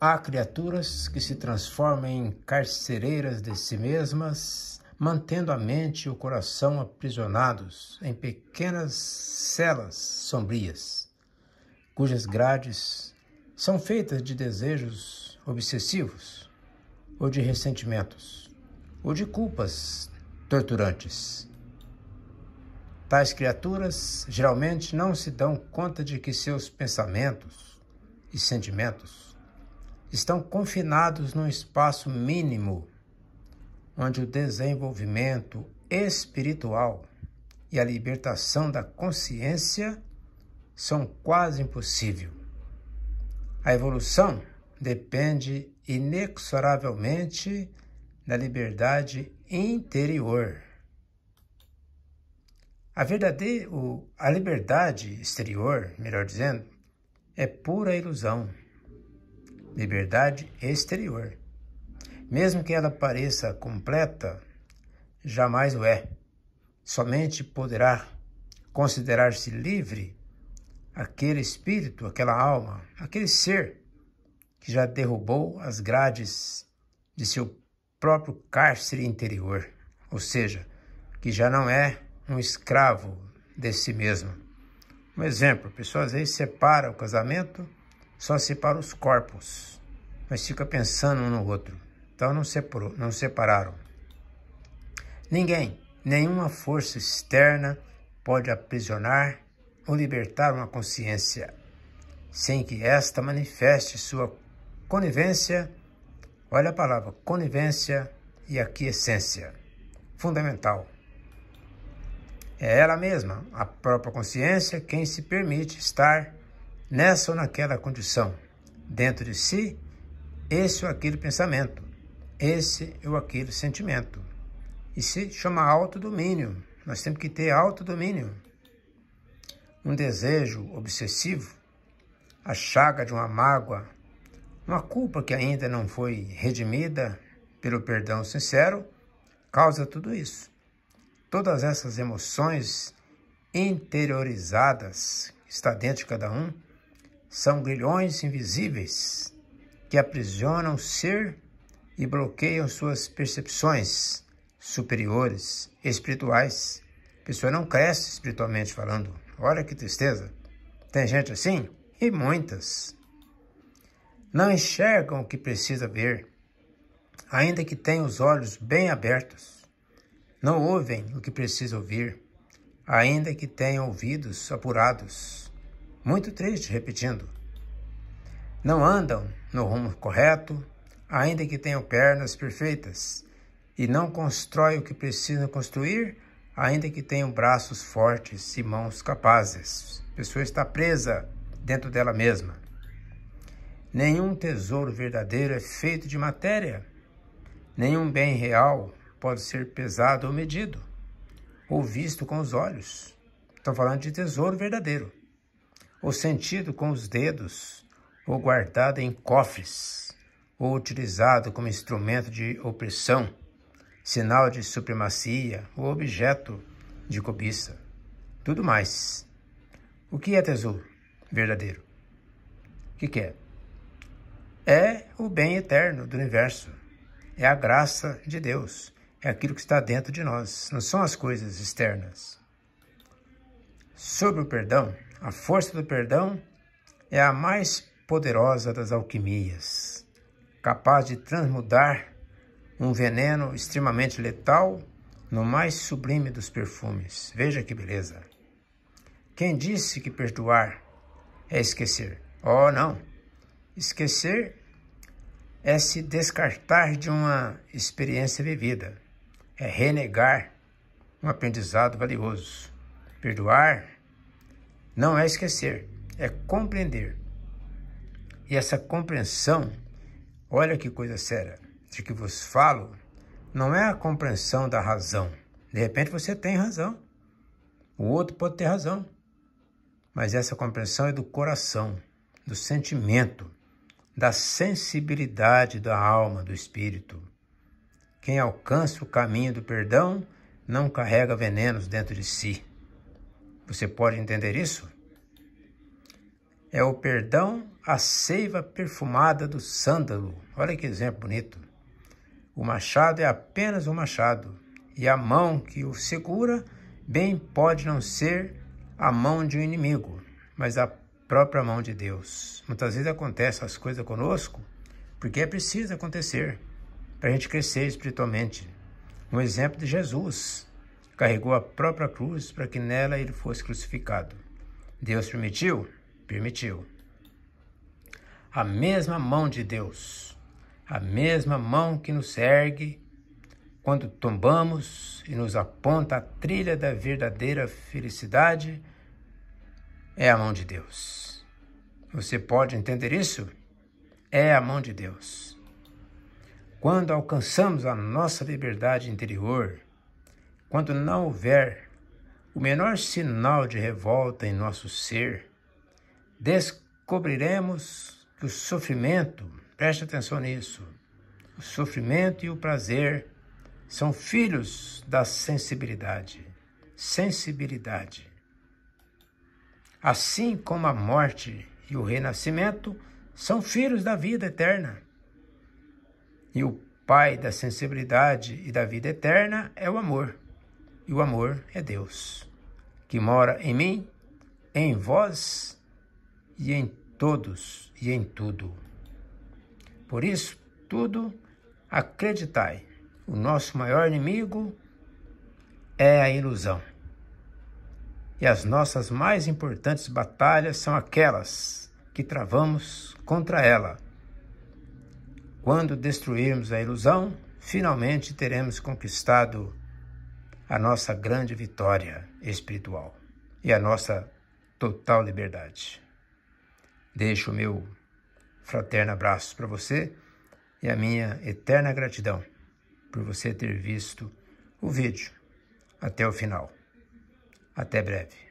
Há criaturas que se transformam em carcereiras de si mesmas, mantendo a mente e o coração aprisionados em pequenas celas sombrias, cujas grades são feitas de desejos obsessivos, ou de ressentimentos, ou de culpas torturantes. Tais criaturas geralmente não se dão conta de que seus pensamentos e sentimentos estão confinados num espaço mínimo, onde o desenvolvimento espiritual e a libertação da consciência são quase impossíveis. A evolução depende inexoravelmente da liberdade interior. A liberdade exterior, melhor dizendo, é pura ilusão. Liberdade exterior. Mesmo que ela pareça completa, jamais o é. Somente poderá considerar-se livre aquele espírito, aquela alma, aquele ser que já derrubou as grades de seu próprio cárcere interior, ou seja, que já não é um escravo de si mesmo. Um exemplo, a pessoa às vezes separa o casamento, só separa os corpos, mas fica pensando um no outro. Então não separaram. Nenhuma força externa pode aprisionar ou libertar uma consciência, sem que esta manifeste sua conivência, olha a palavra, conivência e aquiescência, fundamental. É ela mesma, a própria consciência, quem se permite estar nessa ou naquela condição, dentro de si, esse ou aquele pensamento, esse ou aquele sentimento. E se chama autodomínio. Nós temos que ter autodomínio. Um desejo obsessivo, a chaga de uma mágoa, uma culpa que ainda não foi redimida pelo perdão sincero, causa tudo isso. Todas essas emoções interiorizadas que está dentro de cada um são grilhões invisíveis que aprisionam o ser e bloqueiam suas percepções superiores, espirituais. A pessoa não cresce espiritualmente falando. Olha que tristeza. Tem gente assim? E muitas. Não enxergam o que precisa ver, ainda que tenham os olhos bem abertos. Não ouvem o que precisa ouvir, ainda que tenham ouvidos apurados. Muito triste, repetindo. Não andam no rumo correto, ainda que tenham pernas perfeitas, e não constroem o que precisam construir, ainda que tenham braços fortes e mãos capazes. A pessoa está presa dentro dela mesma. Nenhum tesouro verdadeiro é feito de matéria. Nenhum bem real pode ser pesado ou medido, ou visto com os olhos. Estou falando de tesouro verdadeiro, ou sentido com os dedos, ou guardado em cofres, ou utilizado como instrumento de opressão, sinal de supremacia ou objeto de cobiça. Tudo mais. O que é tesouro verdadeiro? O que é? É o bem eterno do universo. É a graça de Deus. É aquilo que está dentro de nós. Não são as coisas externas. Sobre o perdão, a força do perdão é a mais poderosa das alquimias, capaz de transmudar um veneno extremamente letal no mais sublime dos perfumes. Veja que beleza. Quem disse que perdoar é esquecer? Oh, não. Esquecer é se descartar de uma experiência vivida. É renegar um aprendizado valioso. Perdoar não é esquecer, é compreender. E essa compreensão, olha que coisa séria, de que vos falo, não é a compreensão da razão. De repente você tem razão, o outro pode ter razão, mas essa compreensão é do coração, do sentimento, da sensibilidade da alma, do espírito. Quem alcança o caminho do perdão não carrega venenos dentro de si. Você pode entender isso? É o perdão, a seiva perfumada do sândalo. Olha que exemplo bonito. O machado é apenas um machado, e a mão que o segura bem pode não ser a mão de um inimigo, mas a própria mão de Deus. Muitas vezes acontecem as coisas conosco porque é preciso acontecer para a gente crescer espiritualmente. Um exemplo de Jesus. Carregou a própria cruz para que nela ele fosse crucificado. Deus permitiu? Permitiu. A mesma mão de Deus, a mesma mão que nos ergue quando tombamos e nos aponta a trilha da verdadeira felicidade, é a mão de Deus. Você pode entender isso? É a mão de Deus. Quando alcançamos a nossa liberdade interior, quando não houver o menor sinal de revolta em nosso ser, descobriremos que o sofrimento, preste atenção nisso, o sofrimento e o prazer são filhos da sensibilidade. Sensibilidade. Assim como a morte e o renascimento são filhos da vida eterna. E o pai da sensibilidade e da vida eterna é o amor. E o amor é Deus, que mora em mim, em vós e em todos e em tudo. Por isso, tudo acreditai. O nosso maior inimigo é a ilusão. E as nossas mais importantes batalhas são aquelas que travamos contra ela. Quando destruirmos a ilusão, finalmente teremos conquistado a nossa grande vitória espiritual e a nossa total liberdade. Deixo o meu fraterno abraço para você e a minha eterna gratidão por você ter visto o vídeo até o final. Até breve.